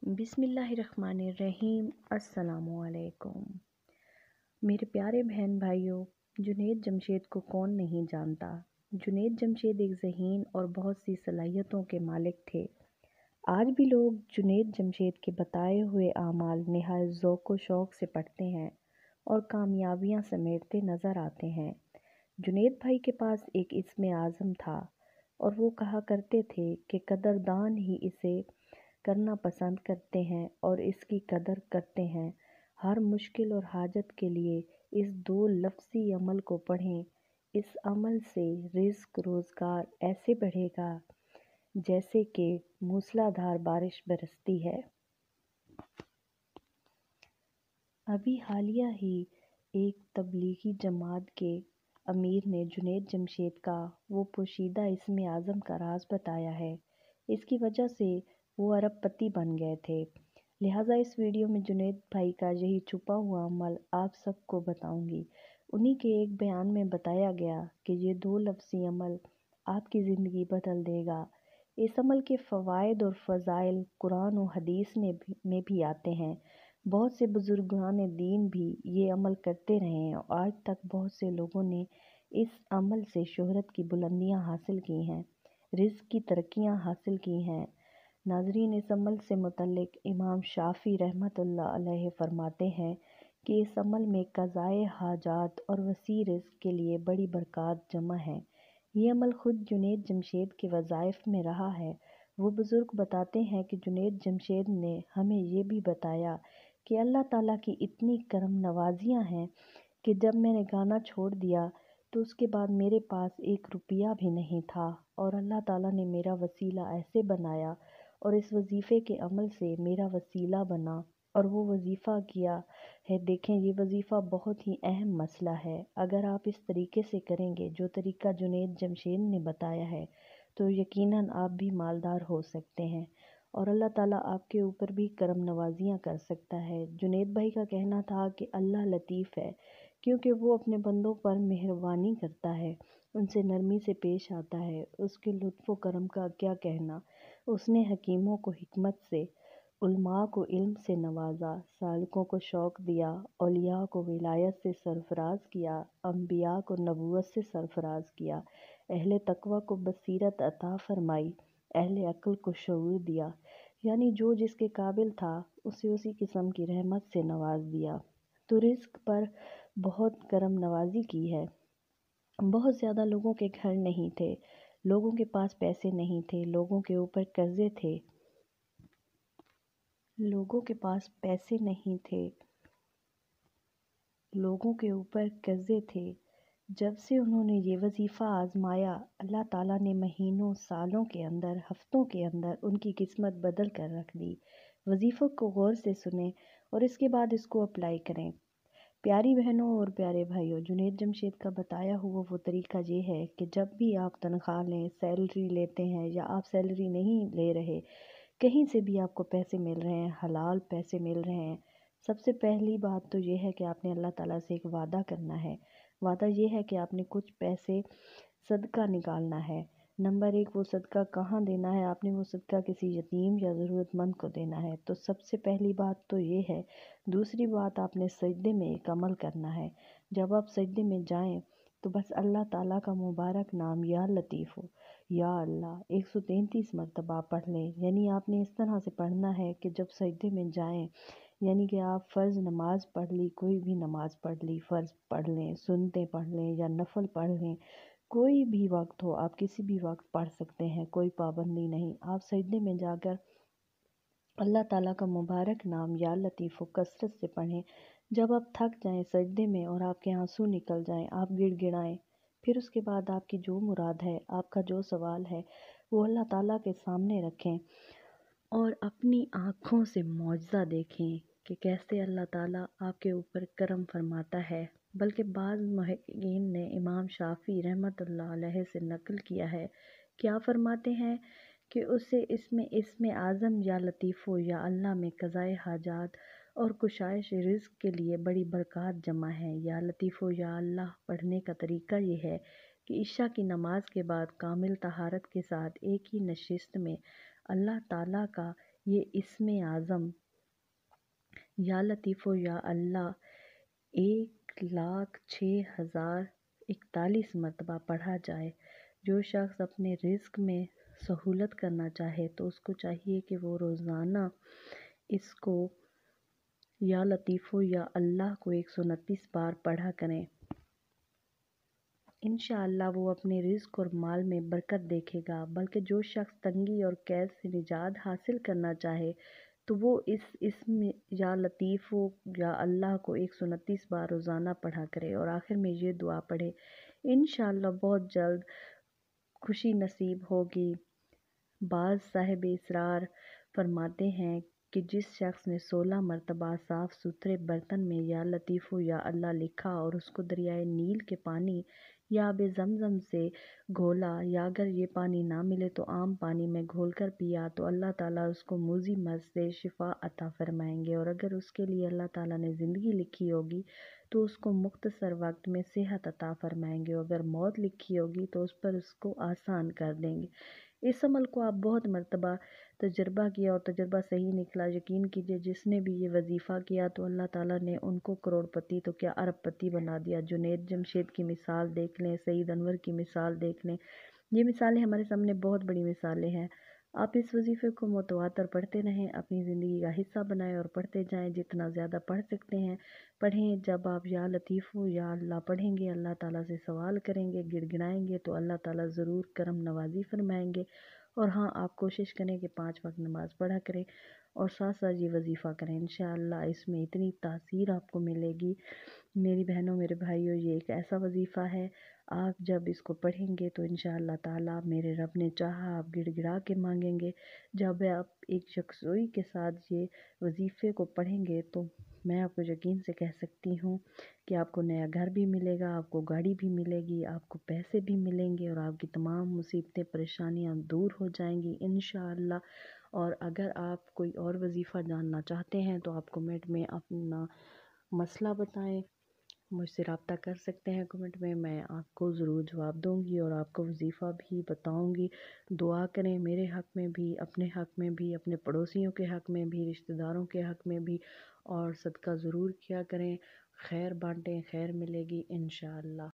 बिस्मिल्लाहिर्रहमानिर्रहीम। अस्सलामुअलैकुम। मेरे प्यारे बहन भाइयों, जुनैद जमशेद को कौन नहीं जानता। जुनैद जमशेद एक ज़हीन और बहुत सी सलाहियतों के मालिक थे। आज भी लोग जुनैद जमशेद के बताए हुए आमाल निहायत ज़ौक़ व शौक़ से पढ़ते हैं और कामयाबियाँ समेटते नज़र आते हैं। जुनैद भाई के पास एक इस्म आज़म था और वो कहा करते थे कि कदरदान ही इसे करना पसंद करते हैं और इसकी कदर करते हैं। हर मुश्किल और हाजत के लिए इस दो लफ्ज़ी अमल को पढ़ें। इस अमल से रिज़्क रोज़गार ऐसे बढ़ेगा जैसे कि मूसलाधार बारिश बरसती है। अभी हालिया ही एक तबलीगी जमात के अमीर ने जुनैद जमशेद का वो पोशीदा इस्म आज़म का राज बताया है। इसकी वजह से वो अरबपति बन गए थे। लिहाजा इस वीडियो में जुनैद भाई का यही छुपा हुआ अमल आप सबको बताऊंगी। उन्हीं के एक बयान में बताया गया कि ये दो लफ्ज़ी अमल आपकी ज़िंदगी बदल देगा। इस अमल के फ़वाइद और फ़ज़ाइल कुरान और हदीस में भी आते हैं। बहुत से बुज़ुर्गान दीन भी ये अमल करते रहे हैं और आज तक बहुत से लोगों ने इस अमल से शोहरत की बुलंदियां हासिल की हैं, रिज़्क की तरक्कियां हासिल की हैं। नाज़रीन, इस अमल से मुतल्लिक इमाम शाफ़ी रहमतुल्लाह अलैह फरमाते हैं कि इस अमल में क़ज़ाए हाजात और वसी रिज़्क के लिए बड़ी बरक़ात जमा है। ये अमल ख़ुद जुनैद जमशेद के वज़ाइफ़ में रहा है। वो बुज़ुर्ग बताते हैं कि जुनैद जमशेद ने हमें ये भी बताया कि अल्लाह ताला की इतनी करम नवाजियाँ हैं कि जब मैंने गाना छोड़ दिया तो उसके बाद मेरे पास एक रुपया भी नहीं था और अल्लाह ताला ने मेरा वसीला ऐसे बनाया और इस वजीफ़े के अमल से मेरा वसीला बना और वो वजीफ़ा किया है। देखें, ये वजीफ़ा बहुत ही अहम मसला है। अगर आप इस तरीके से करेंगे जो तरीका जुनैद जमशेद ने बताया है तो यकीनन आप भी मालदार हो सकते हैं और अल्लाह ताला आपके ऊपर भी करम नवाजियाँ कर सकता है। जुनैद भाई का कहना था कि अल्लाह लतीफ़ है क्योंकि वो अपने बंदों पर मेहरबानी करता है, उनसे नरमी से पेश आता है। उसके लुत्फ़ व करम का क्या कहना। उसने हकीमों को हिकमत से, उलमा को इल्म से नवाजा, सालिकों को शौक़ दिया, औलिया को विलायत से सरफराज किया, अम्बिया को नबूवत से सरफराज किया, अहले तकवा को बसीरत अता फरमाई, अहले अक्ल को शऊर दिया। यानी जो जिसके काबिल था उसे उसी किस्म की रहमत से नवाज दिया। तो रिज़्क पर बहुत करम नवाजी की है। बहुत ज़्यादा लोगों के घर नहीं थे, लोगों के पास पैसे नहीं थे, लोगों के ऊपर कर्ज़े थे, लोगों के पास पैसे नहीं थे, लोगों के ऊपर कर्ज़े थे। जब से उन्होंने ये वजीफ़ा आज़माया, अल्लाह ताला ने महीनों, सालों के अंदर, हफ्तों के अंदर उनकी किस्मत बदल कर रख दी। वजीफ़े को गौर से सुने और इसके बाद इसको अप्लाई करें। प्यारी बहनों और प्यारे भाइयों, जुनैद जमशेद का बताया हुआ वो तरीका ये है कि जब भी आप तनख्वाह लें, सैलरी लेते हैं या आप सैलरी नहीं ले रहे, कहीं से भी आपको पैसे मिल रहे हैं, हलाल पैसे मिल रहे हैं, सबसे पहली बात तो ये है कि आपने अल्लाह ताला से एक वादा करना है। वादा ये है कि आपने कुछ पैसे सदका निकालना है। नंबर 1, वो सदका कहाँ देना है? आपने वो सदका किसी यतीम या ज़रूरतमंद को देना है। तो सबसे पहली बात तो ये है। दूसरी बात, आपने सजदे में एक अमल करना है। जब आप सजदे में जाएं तो बस अल्लाह ताला का मुबारक नाम या लतीफ़ या अल्लाह 133 मरतबा पढ़ लें। यानी आपने इस तरह से पढ़ना है कि जब सजदे में जाएं, यानी कि आप फ़र्ज़ नमाज पढ़ ली, कोई भी नमाज़ पढ़ ली, फ़र्ज़ पढ़ लें, सुन्नतें पढ़ लें या नफल पढ़ लें, कोई भी वक्त हो, आप किसी भी वक्त पढ़ सकते हैं, कोई पाबंदी नहीं। आप सजदे में जाकर अल्लाह ताला का मुबारक नाम या लतीफ़ कसरत से पढ़ें। जब आप थक जाएं सजदे में और आपके आंसू निकल जाएं, आप गिड़गिड़ाएं, फिर उसके बाद आपकी जो मुराद है, आपका जो सवाल है, वो अल्लाह ताला के सामने रखें और अपनी आँखों से मौजज़ा देखें कि कैसे अल्लाह ताला आपके ऊपर करम फरमाता है। बल्कि बाज़ मुहक्किकीन ने इमाम शाफ़ी रहमतुल्लाह अलैह से नकल किया है, क्या फरमाते हैं कि उसे इसमें आज़म या लतीफ़ या अल्लाह में क़ज़ाए हाजात और कुशाइश रिज़्क के लिए बड़ी बरक़ात जमा है। या लतीफ़ या अल्लाह पढ़ने का तरीका ये है कि इशा की नमाज के बाद कामिल तहारत के साथ एक ही नशिस्त में अल्लाह ताला का یہ اسم اعظم یا لطیف و یا اللہ 1,06,041 مرتبہ پڑھا جائے۔ جو شخص اپنے رزق میں سہولت کرنا چاہے تو اس کو چاہیے کہ وہ روزانہ اس کو یا لطیف و یا اللہ کو 129 بار پڑھا کریں۔ انشاءاللہ وہ اپنے رزق اور مال میں برکت دیکھے گا۔ بلکہ جو شخص تنگی اور قید سے نجات حاصل کرنا چاہے تو وہ اس اسم یا لطیف و یا اللہ کو 129 بار روزانہ پڑھا کرے اور آخر میں یہ دعا پڑھے، انشاءاللہ بہت جلد خوشی نصیب ہوگی۔ بعض صاحب اسرار فرماتے ہیں کہ جس شخص نے 16 مرتبہ صاف ستھرے برتن میں یا لطیف و یا اللہ لکھا اور اس کو دریائے نیل کے پانی یا آب زمزم سے گھولا، یا اگر یہ پانی نہ ملے تو عام پانی میں گھول کر پیا تو اللہ تعالیٰ اس کو موذی مرض سے شفا عطا فرمائیں گے، اور اگر اس کے لیے اللہ تعالیٰ نے زندگی لکھی ہوگی تو اس کو مختصر وقت میں صحت عطا فرمائیں گے، اور اگر موت لکھی ہوگی تو اس پر اس کو آسان کر دیں گے۔ اس عمل کو آپ بہت مرتبہ تجربہ کیا اور تجربہ صحیح نکلا۔ یقین کیجئے جس نے بھی یہ وظیفہ کیا تو اللہ تعالیٰ نے ان کو کروڑ پتی تو کیا ارب پتی بنا دیا۔ جنید جمشید کی مثال دیکھ لیں، سعید انور کی مثال دیکھ لیں، یہ مثالیں ہمارے سامنے بہت بڑی مثالیں ہیں۔ آپ اس وظیفے کو متواتر پڑھتے رہیں، اپنی زندگی کا حصہ بنائیں اور پڑھتے جائیں، جتنا زیادہ پڑھ سکتے ہیں پڑھیں۔ جب آپ یا لطیف و یا اللہ پڑھیں گے، اللہ تعالیٰ سے سوال کریں گے، گڑ گڑائیں گے تو اللہ تعالیٰ ضرور کرم نوازی فرمائیں گے۔ اور ہاں، آپ کوشش کریں کہ 5 وقت نماز پڑھا کریں اور ساتھ ساتھ یہ وظیفہ کریں۔ انشاءاللہ اس میں اتنی تاثیر آپ کو ملے گی۔ میری بہنوں، میرے بھائیوں، یہ ایک ایسا وظیفہ ہے، آپ جب اس کو پڑھیں گے تو انشاءاللہ تعالیٰ میرے رب نے چاہا آپ گڑ گڑا کے مانگیں گے۔ جب آپ ایک یکسوئی کے ساتھ یہ وظیفے کو پڑھیں گے تو میں آپ کو یقین سے کہہ سکتی ہوں کہ آپ کو نیا گھر بھی ملے گا، آپ کو گاڑی بھی ملے گی، آپ کو پیسے بھی ملیں گے اور آپ کی تمام مصیبتیں پریشانیاں دور ہو جائیں گی انشاءاللہ۔ اور اگر آپ کوئی اور وظیفہ جاننا چاہتے ہیں تو آپ کمنٹ میں اپنا مسئلہ بتائیں، مجھ سے رابطہ کر سکتے ہیں کمنٹ میں آپ کو ضرور جواب دوں گی اور آپ کو وظیفہ بھی بتاؤں گی۔ دعا کریں میرے حق میں بھی، اپنے حق میں بھی، اپنے پڑوسیوں کے حق میں بھی، رشتہ داروں کے حق میں بھی، اور صدقہ ضرور کیا کریں، خیر بانٹیں، خیر ملے گی انشاءاللہ۔